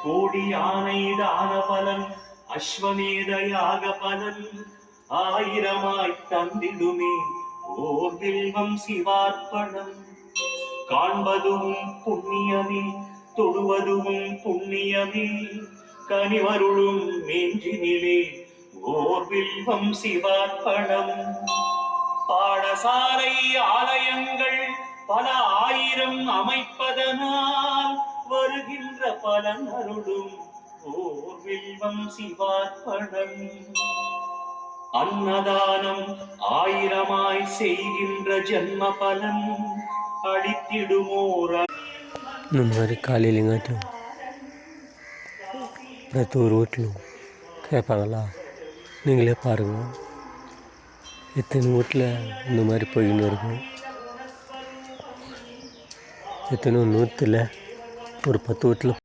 கோடி யானை தான பலன் அஸ்வமேதயாக பலன் ஆயிரமாய் தந்திடுமே ஓர் வில்வம் சிவார்ப்பணம். காண்பதும் புண்ணியமே தொடுவதும் புண்ணியமே கனிவருளும் மேஞ்சினிலே ஓர் வில்வம் சிவார்ப்பணம். பாடசாலை ஆலயங்கள் பல ஆயிரம் அமைப்பதனால் வருகின்ற பலன் அருளும் ஓர் வில்வம் சிவார்ப்பணம். அன்னதானம் ஆயிரமாய் செய்கின்ற ஜென்ம பலன் அளித்திடுமோர். இந்த மாதிரி காலையிலங்காட்டும் பிரதி ஒரு வீட்டிலும் கேட்பாங்களா? நீங்களே பாருங்கள், எத்தனை வீட்டில் இந்த மாதிரி போயின்னு இருக்கும். எத்தனையோ 100ல் ஒரு 10 வீட்டில்